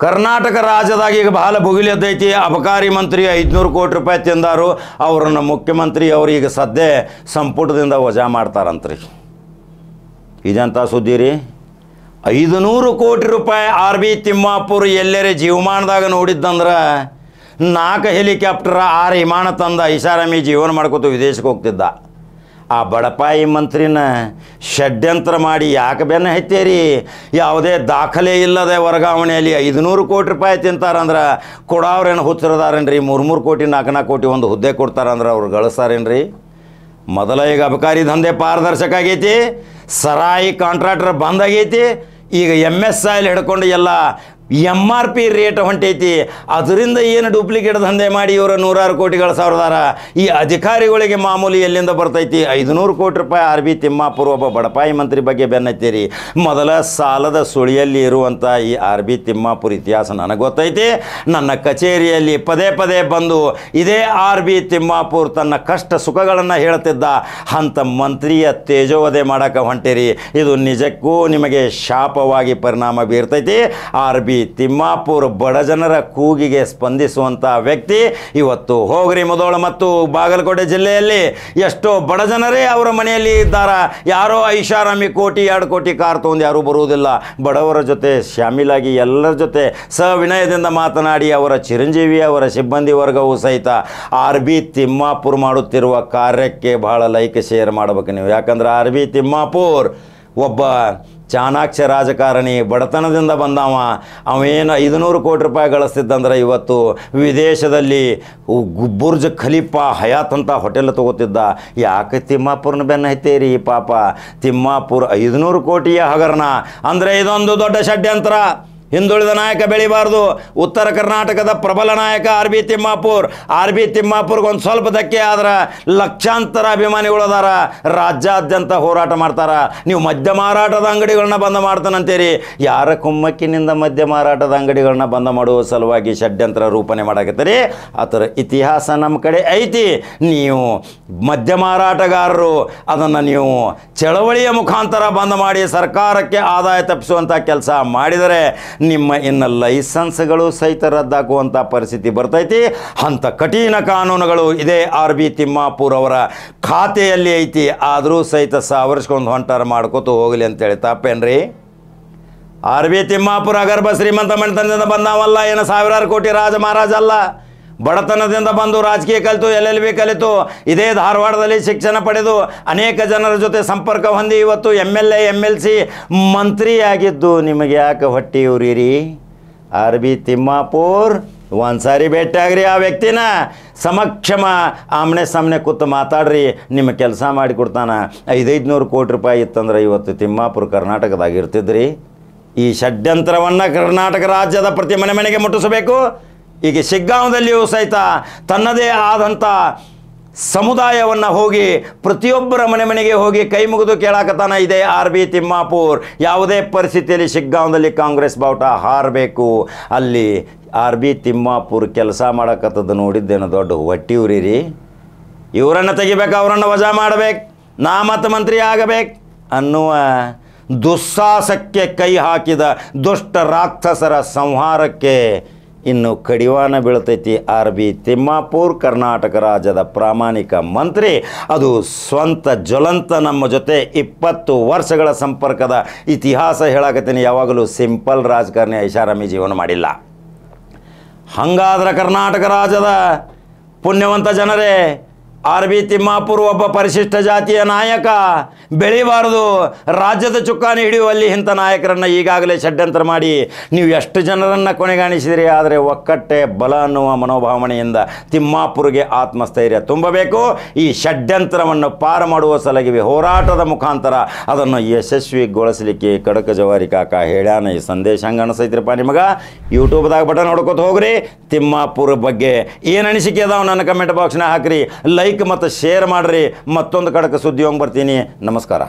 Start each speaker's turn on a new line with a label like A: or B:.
A: ಕರ್ನಾಟಕ ರಾಜ್ಯದಾಗ ಈಗ ಬಹಳ ಭುಗಿಲೆದ್ದೈತಿ. ಅಬಕಾರಿ ಮಂತ್ರಿ 500 ಕೋಟಿ ರೂಪಾಯಿ ತಿಂದಾರು. ಅವ್ರನ್ನ ಮುಖ್ಯಮಂತ್ರಿ ಅವರು ಈಗ ಸದ್ಯ ಸಂಪುಟದಿಂದ ವಜಾ ಮಾಡ್ತಾರಂತ್ರಿ. ಇದಂತ ಸುದ್ದಿ ರೀ. 500 ಕೋಟಿ ರೂಪಾಯಿ RB ತಿಮ್ಮಾಪುರ ಎಲ್ಲರೇ ಜೀವಮಾನದಾಗ ನೋಡಿದ್ದಂದ್ರೆ 4 ಹೆಲಿಕಾಪ್ಟರ್ 6 ವಿಮಾನ ತಂದ ಐಷಾರಾಮಿ ಜೀವನ ಮಾಡ್ಕೋತ ವಿದೇಶಕ್ಕೆ ಹೋಗ್ತಿದ್ದ. ಆ ಬಡಪಾಯಿ ಮಂತ್ರಿನ ಷಡ್ಯಂತ್ರ ಮಾಡಿ ಯಾಕೆ ಬೆನ್ನ ಹತ್ತೀರಿ? ಯಾವುದೇ ದಾಖಲೆ ಇಲ್ಲದೆ ವರ್ಗಾವಣೆಯಲ್ಲಿ 500 ಕೋಟಿ ರೂಪಾಯಿ ತಿಂತಾರಂದ್ರೆ ಕೊಡೋರೇನು ಹುಚ್ಚರದಾರೇನ್ರಿ? 3 ಕೋಟಿ 4 ಕೋಟಿ ಒಂದು ಹುದ್ದೆ ಕೊಡ್ತಾರಂದ್ರೆ ಅವ್ರು ಗಳಿಸ್ತಾರೇನ್ರಿ? ಮೊದಲ ಈಗ ಅಬಕಾರಿ ದಂಧೆ ಪಾರದರ್ಶಕ ಆಗೈತಿ, ಸರಾಯಿ ಕಾಂಟ್ರಾಕ್ಟರ್ ಬಂದಾಗೈತಿ. ಈಗ MSIL ಹಿಡ್ಕೊಂಡು ಎಲ್ಲ MRP ರೇಟ್ ಹೊಂಟೈತಿ. ಅದರಿಂದ ಏನು ಡೂಪ್ಲಿಕೇಟ್ ದಂಧೆ ಮಾಡಿ ಇವರು 100 ಕೋಟಿಗಳು ಸಾವಿರದಾರ. ಈ ಅಧಿಕಾರಿಗಳಿಗೆ ಮಾಮೂಲಿ ಎಲ್ಲಿಂದ ಬರ್ತೈತಿ? 500 ಕೋಟಿ ರೂಪಾಯಿ RB ತಿಮ್ಮಾಪುರ ಒಬ್ಬ ಬಡಪಾಯಿ ಮಂತ್ರಿ ಬಗ್ಗೆ ಬೆನ್ನತ್ತೀರಿ. ಮೊದಲ ಸಾಲದ ಸುಳಿಯಲ್ಲಿ ಇರುವಂಥ ಈ RB ತಿಮ್ಮಾಪುರ ಇತಿಹಾಸ ನನಗೆ ಗೊತ್ತೈತಿ. ನನ್ನ ಕಚೇರಿಯಲ್ಲಿ ಪದೇ ಪದೇ ಬಂದು ಇದೇ RB ತಿಮ್ಮಾಪುರ ತನ್ನ ಕಷ್ಟ ಸುಖಗಳನ್ನು ಹೇಳ್ತಿದ್ದ. ಅಂಥ ಮಂತ್ರಿಯ ತೇಜೋವಧೆ ಮಾಡೋಕೆ ಹೊಂಟಿರಿ. ಇದು ನಿಜಕ್ಕೂ ನಿಮಗೆ ಶಾಪವಾಗಿ ಪರಿಣಾಮ ಬೀರ್ತೈತಿ. RB ತಿಮ್ಮಾಪುರ ಬಡ ಜನರ ಕೂಗಿಗೆ ಸ್ಪಂದಿಸುವಂಥ ವ್ಯಕ್ತಿ. ಇವತ್ತು ಹೋಗ್ರಿ ಮುಧೋಳ ಮತ್ತು ಬಾಗಲಕೋಟೆ ಜಿಲ್ಲೆಯಲ್ಲಿ ಎಷ್ಟೋ ಬಡ ಜನರೇ ಅವರ ಮನೆಯಲ್ಲಿ ಇದ್ದಾರೆ. ಯಾರೋ ಐಷಾರಾಮಿ ಕೋಟಿ 2 ಕೋಟಿ ಕಾರ್ ತೊಗೊಂಡು ಯಾರೂ ಬರುವುದಿಲ್ಲ. ಬಡವರ ಜೊತೆ ಶಾಮೀಲಾಗಿ ಎಲ್ಲರ ಜೊತೆ ಸವಿನಯದಿಂದ ಮಾತನಾಡಿ ಅವರ ಚಿರಂಜೀವಿ ಅವರ ಸಿಬ್ಬಂದಿ ವರ್ಗವೂ ಸಹಿತ RB ತಿಮ್ಮಾಪುರ ಮಾಡುತ್ತಿರುವ ಕಾರ್ಯಕ್ಕೆ ಬಹಳ ಲೈಕ್ ಶೇರ್ ಮಾಡಬೇಕು ನೀವು. ಯಾಕಂದ್ರೆ RB ತಿಮ್ಮಾಪುರ ಒಬ್ಬ ಚಾಣಾಕ್ಷ ರಾಜಕಾರಣಿ, ಬಡತನದಿಂದ ಬಂದವ. ಅವೇನು 500 ಕೋಟಿ ರೂಪಾಯಿ ಗಳಿಸ್ತಿದ್ದಂದ್ರೆ ಇವತ್ತು ವಿದೇಶದಲ್ಲಿ ಬುರ್ಜ್ ಖಲೀಫಾ ಹಯಾತ್ ಅಂತ ಹೋಟೆಲ್ ತೊಗೋತಿದ್ದ. ಯಾಕೆ ತಿಮ್ಮಾಪುರನ ಬೆನ್ನ ಹತ್ತೀರಿ? ಪಾಪ ತಿಮ್ಮಾಪುರ 500 ಕೋಟಿಯ ಹಗರಣ ಅಂದರೆ ಇದೊಂದು ದೊಡ್ಡ ಷಡ್ಯಂತ್ರ. ಹಿಂದುಳಿದ ನಾಯಕ ಬೆಳಿಬಾರ್ದು. ಉತ್ತರ ಕರ್ನಾಟಕದ ಪ್ರಬಲ ನಾಯಕ RB ತಿಮ್ಮಾಪುರ. RB ತಿಮ್ಮಾಪುರ್ಗೆ ಒಂದು ಸ್ವಲ್ಪ ಧಕ್ಕೆ ಆದ್ರೆ ಲಕ್ಷಾಂತರ ಅಭಿಮಾನಿಗಳು ಅದಾರ. ರಾಜ್ಯಾದ್ಯಂತ ಹೋರಾಟ ಮಾಡ್ತಾರೆ. ನೀವು ಮದ್ಯ ಮಾರಾಟದ ಅಂಗಡಿಗಳನ್ನ ಬಂದ್ ಮಾಡ್ತಾನಂತೀರಿ. ಯಾರ ಕುಮ್ಮಕ್ಕಿನಿಂದ ಮದ್ಯ ಮಾರಾಟದ ಅಂಗಡಿಗಳನ್ನ ಬಂದ್ ಮಾಡುವ ಸಲುವಾಗಿ ಷಡ್ಯಂತ್ರ ರೂಪಣೆ ಮಾಡಕತ್ತೀರಿ? ಅದರ ಇತಿಹಾಸ ನಮ್ಮ ಕಡೆ ಐತಿ. ನೀವು ಮದ್ಯ ಮಾರಾಟಗಾರರು ಅದನ್ನು ನೀವು ಚಳವಳಿಯ ಮುಖಾಂತರ ಬಂದ್ ಮಾಡಿ ಸರ್ಕಾರಕ್ಕೆ ಆದಾಯ ತಪ್ಪಿಸುವಂಥ ಕೆಲಸ ಮಾಡಿದರೆ ನಿಮ್ಮ ಇನ್ನು ಲೈಸೆನ್ಸ್ಗಳು ಸಹಿತ ರದ್ದಾಗುವಂಥ ಪರಿಸ್ಥಿತಿ ಬರ್ತೈತಿ. ಅಂಥ ಕಠಿಣ ಕಾನೂನುಗಳು ಇದೇ RB ತಿಮ್ಮಾಪುರ ಅವರ ಖಾತೆಯಲ್ಲಿ ಐತಿ. ಆದರೂ ಸಹಿತ ಸಾವರ್ಸ್ಕೊಂಡು ಹೊಂಟಾರ ಮಾಡ್ಕೋತ ಹೋಗಲಿ ಅಂತೇಳಿ ತಪ್ಪೇನ್ರಿ? RB ತಿಮ್ಮಾಪುರ ಅಗರ್ಭ ಶ್ರೀಮಂತ ಮನೆತನದಿಂದ ಬಂದವಲ್ಲ, ಏನು 1000 ಕೋಟಿ ರಾಜ ಮಹಾರಾಜ ಅಲ್ಲ. ಬಡತನದಿಂದ ಬಂದು ರಾಜಕೀಯ ಕಲಿತು LLB ಕಲಿತು ಇದೇ ಧಾರವಾಡದಲ್ಲಿ ಶಿಕ್ಷಣ ಪಡೆದು ಅನೇಕ ಜನರ ಜೊತೆ ಸಂಪರ್ಕ ಹೊಂದಿ ಇವತ್ತು MLA MLC ಮಂತ್ರಿಯಾಗಿದ್ದು ನಿಮಗೆ ಯಾಕೆ ಹೊಟ್ಟೆ ಉರಿರಿ? RB ತಿಮ್ಮಾಪುರ ಒಂದ್ಸಾರಿ ಭೇಟಿಯಾಗ್ರಿ ಆ ವ್ಯಕ್ತಿನ, ಸಮಕ್ಷಮ ಆಮನೆ ಸಾಮನೆ ಕೂತು ಮಾತಾಡ್ರಿ. ನಿಮ್ಮ ಕೆಲಸ ಮಾಡಿಕೊಡ್ತಾನೆ. 500 ಕೋಟಿ ರೂಪಾಯಿ ಇತ್ತಂದ್ರೆ ಇವತ್ತು ತಿಮ್ಮಾಪುರ ಕರ್ನಾಟಕದಾಗ ಇರ್ತಿದ್ರಿ. ಈ ಷಡ್ಯಂತ್ರವನ್ನು ಕರ್ನಾಟಕ ರಾಜ್ಯದ ಪ್ರತಿ ಮನೆಗೆ ಮುಟ್ಟಿಸಬೇಕು. ಈಗ ಶಿಗ್ಗಾಂವದಲ್ಲಿಯೂ ಸಹಿತ ತನ್ನದೇ ಆದಂಥ ಸಮುದಾಯವನ್ನು ಹೋಗಿ ಪ್ರತಿಯೊಬ್ಬರ ಮನೆಗೆ ಹೋಗಿ ಕೈ ಮುಗಿದು ಕೇಳಾಕತ್ತಾನ ಇದೇ RB ತಿಮ್ಮಾಪುರ. ಯಾವುದೇ ಪರಿಸ್ಥಿತಿಯಲ್ಲಿ ಶಿಗ್ಗಾಂವದಲ್ಲಿ ಕಾಂಗ್ರೆಸ್ ಬಾವುಟ ಹಾರಬೇಕು. ಅಲ್ಲಿ RB ತಿಮ್ಮಾಪುರ ಕೆಲಸ ಮಾಡಕತ್ತದ್ದು ನೋಡಿದ್ದೇನು ದೊಡ್ಡ ಹೊಟ್ಟಿ ಉರಿರಿ. ಇವರನ್ನು ತೆಗಿಬೇಕು, ಅವರನ್ನು ವಜಾ ಮಾಡಬೇಕು, ನಾ ಮತ್ತು ಮಂತ್ರಿ ಆಗಬೇಕು ಅನ್ನುವ ದುಸ್ಸಾಹಸಕ್ಕೆ ಕೈ ಹಾಕಿದ ದುಷ್ಟ ರಾಕ್ಷಸರ ಸಂಹಾರಕ್ಕೆ ಇನ್ನು ಕಡಿವಾಣ ಬೀಳ್ತೈತಿ RB ತಿಮ್ಮಾಪುರ, ಕರ್ನಾಟಕ ರಾಜ್ಯದ ಪ್ರಾಮಾಣಿಕ ಮಂತ್ರಿ. ಅದು ಸ್ವಂತ ಜ್ವಲಂತ ನಮ್ಮ ಜೊತೆ 20 ವರ್ಷಗಳ ಸಂಪರ್ಕದ ಇತಿಹಾಸ ಹೇಳಾಕತ್ತೀನಿ. ಯಾವಾಗಲೂ ಸಿಂಪಲ್ ರಾಜಕಾರಣಿ ಐಷಾರಾಮಿ ಜೀವನ ಮಾಡಿಲ್ಲ. ಹಂಗಾದ್ರೆ ಕರ್ನಾಟಕ ರಾಜ್ಯದ ಪುಣ್ಯವಂತ ಜನರೇ, RB ತಿಮ್ಮಾಪುರ ಒಬ್ಬ ಪರಿಶಿಷ್ಟ ಜಾತಿಯ ನಾಯಕ. ಬೆಳಿಬಾರ್ದು. ರಾಜ್ಯದ ಚುಕ್ಕಾಣಿ ಹಿಡಿಯುವಲ್ಲಿ ಇಂಥ ನಾಯಕರನ್ನು ಈಗಾಗಲೇ ಷಡ್ಯಂತ್ರ ಮಾಡಿ ನೀವು ಎಷ್ಟು ಜನರನ್ನು ಕೊನೆಗಾಣಿಸಿದಿರಿ. ಆದರೆ ಒಕ್ಕಟ್ಟೆ ಬಲ ಅನ್ನುವ ಮನೋಭಾವನೆಯಿಂದ ತಿಮ್ಮಾಪುರಿಗೆ ಆತ್ಮಸ್ಥೈರ್ಯ ತುಂಬಬೇಕು. ಈ ಷಡ್ಯಂತ್ರವನ್ನು ಪಾರು ಮಾಡುವ ಸಲುವಾಗಿ ಹೋರಾಟದ ಮುಖಾಂತರ ಅದನ್ನು ಯಶಸ್ವಿಗೊಳಿಸಲಿಕ್ಕೆ ಕಡಕ ಜವಾರಿ ಕಾಕ ಹೇಳ್ಯಾನ. ಈ ಸಂದೇಶ ಹಂಗೆ ಅನಿಸೈತ್ರಿಪ್ಪ ನಿಮಗೆ? ಯೂಟ್ಯೂಬ್ದಾಗ ಬಟನ್ ನೋಡ್ಕೊತ ಹೋಗ್ರಿ. ತಿಮ್ಮಾಪುರ ಬಗ್ಗೆ ಏನು ಅನಿಸಿಕೆ ಅದಾವ ನನ್ನ ಕಮೆಂಟ್ ಬಾಕ್ಸ್ನ ಹಾಕ್ರಿ. ಲೈಕ್ ಮತ್ತು ಶೇರ್ ಮಾಡಿರಿ. ಮತ್ತೊಂದು ಕಡಕ ಸುದ್ದಿ ಹೋಗಿ ಬರ್ತೀನಿ. ನಮಸ್ಕಾರ.